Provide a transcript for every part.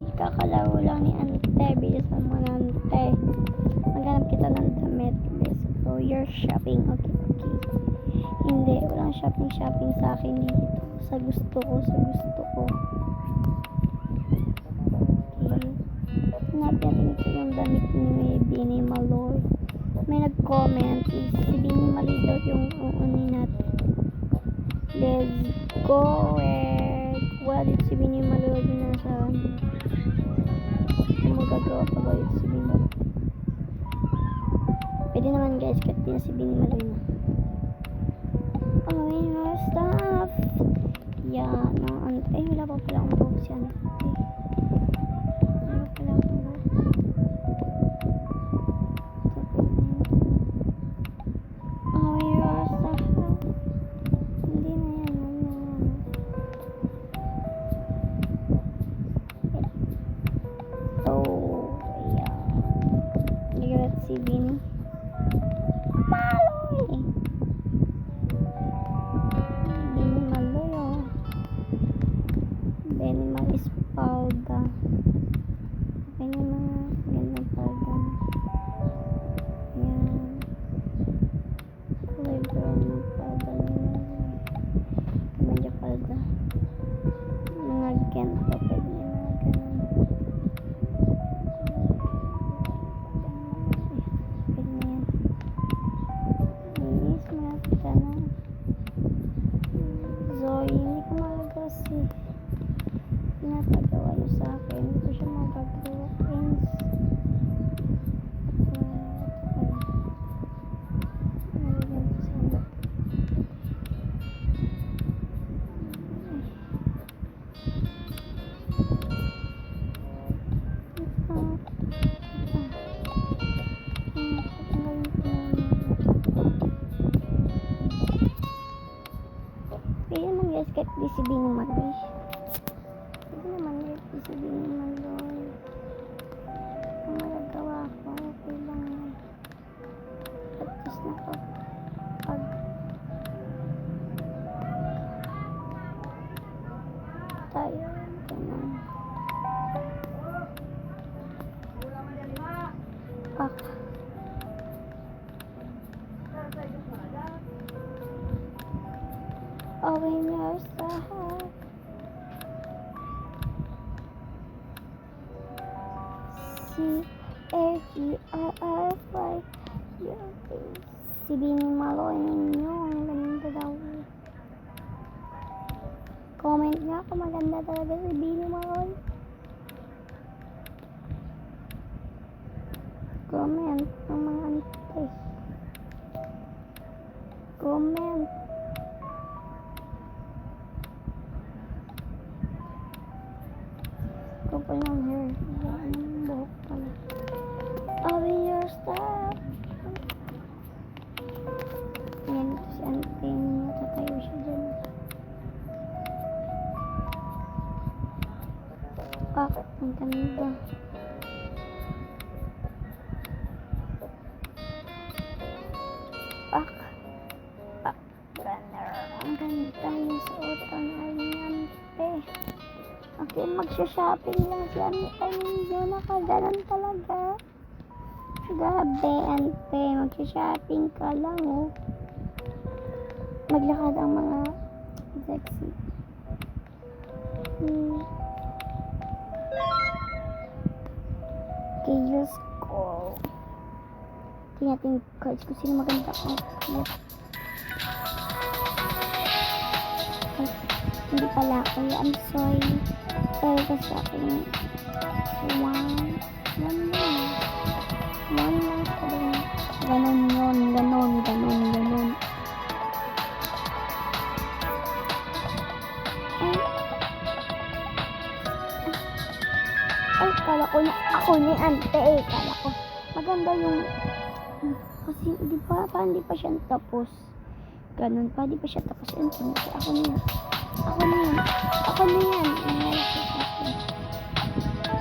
Kakalaro lang ni Ante. Bilisan mo na, Ante. Maghanap kita ng damit. Let's go. You're shopping. Okay. Hindi. Walang shopping sa akin dito. Sa gusto ko. Okay. Hanap natin ito yung damit ni Bini Maloy. May nag-comment. Si Bini Maloy daw yung uunin natin. Let's go. Well, it's si Bini Maloy din nasa magagawa pa ba ito si Bini. Pwede naman guys, kahit din si Bini Maloy na. Oh, your stuff. Yan, Ante. Wala pa pala akong box yan. Wala pala akong box. Oh, your stuff. Hindi na yan. Si Bini Maloy. Bini Maloy, oh. Bini Maloy Spalda. Okay na mga gandang palda. Yan. Kulay brown ng palda nila. Medyo palda. Mga gento. Pwede na mga ganun. Zoe, hindi ko magagasi. Pinapagawa niyo sa akin. Hindi ko siya magagawa. Pwede naman guys kahit di si Bini Maloy. Pwede naman guys di si Bini Maloy. Kung magagawa ko, okay lang yan. At least nakapag tayo. Ganun. Pak. Oh, when you're sad. C-A-G-R-R-Y. Si Bini Maloy ninyo. Ang ganda daw. Comment nga kung maganda talaga si Bini Maloy. Comment ng mga ante. Comment. Couple ng hair. Yan, buhok pala. Oh, your stuff. Yan, si Ante niya. Tatayo siya dyan. Ang ganda. Runner. Ang ganda yung suotan ay Ante. Okay, magsha-shopping lang si Ante ninyo. Nakaganon talaga. Grabe, Ante. Magsha-shopping ka lang, oh. Maglakad ang mga sexy. Okay, let's go. Tingnan natin yung cards kung sino maganda. Okay. Hindi pala ako. I'm sorry. Pero kasi akin one lang ganon. Ay, kala ko na ako ni Ante. Kala ko maganda yung kasi di pa hindi pa siya tapos. Ganon pa, di pa siya tapos. Ako na yan.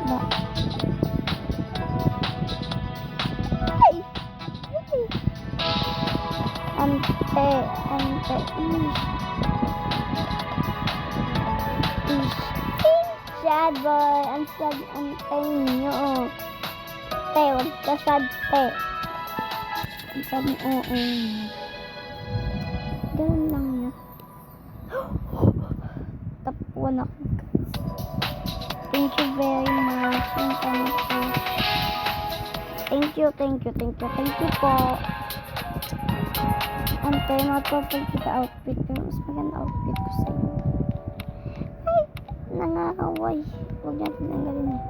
Ba? Ay! Ante. Shad. bye-bye. Ang sad, antay nyo. Te, wag ka sad, te. Ang sad mo, oo. Ganun lang yun. Tapuan ako, guys. Thank you very much. Thank you po. Antay, mapapal kita outfit ko. Mas maganda outfit ko sa'yo. Ay, nangakaway. Huwag natin tanggalin eh.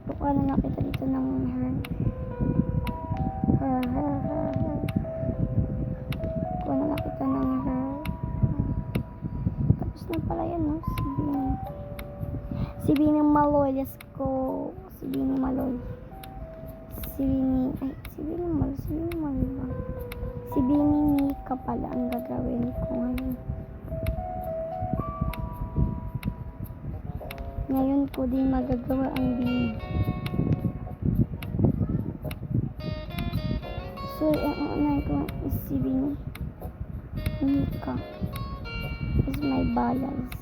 Buka na lang kita dito ng her. Buka na lang kita ng her. Tapos na pala yan, no? Si Bini Maloy. Let's go. Si Bini Maloy. Si Bini Mika pala ang gagawin ko ngayon. Ngayon ko din magagawa ang Bini. So, ang unay ko is si Bini Mika is my balance.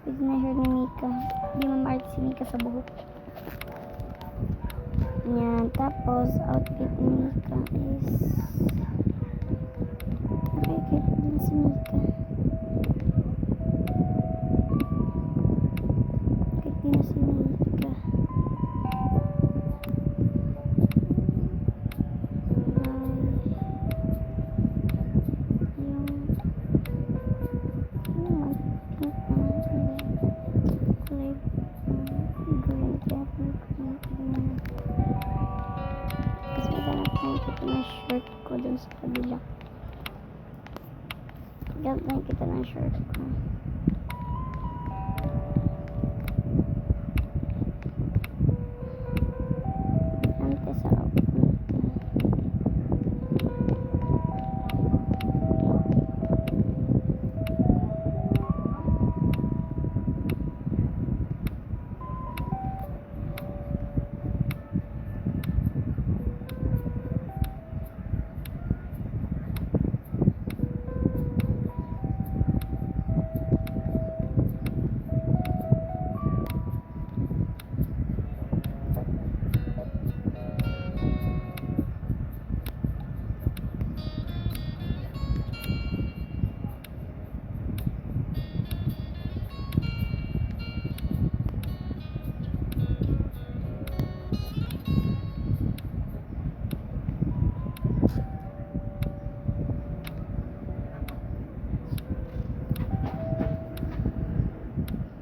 Is my hair ni Mika. Di mamart si Mika sa buhok. Yan. Tapos, outfit ni Mika is nakikita din si Mika. Nakikita na si Mika. Shirt ko dun sa kabila. Ganda kita ng shirt ko. Ante sa outfit.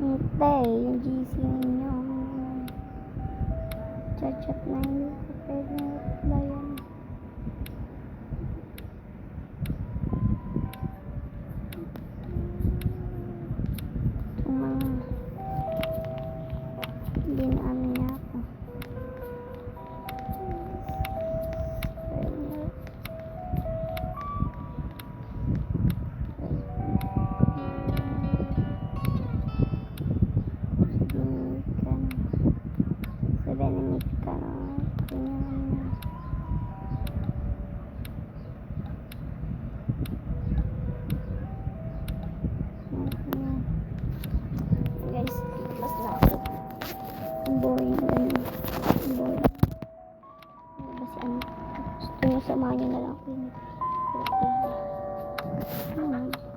Hintay, yung GC ninyo. Chat-chat na hindi ko pwede replyan. Itong mga hindi na ano niya ako. Guys, labas na ako. Ang boring na yun. Ang boring. Labas yan. Gusto nyo samahan nyo na lang ako yun. Okay.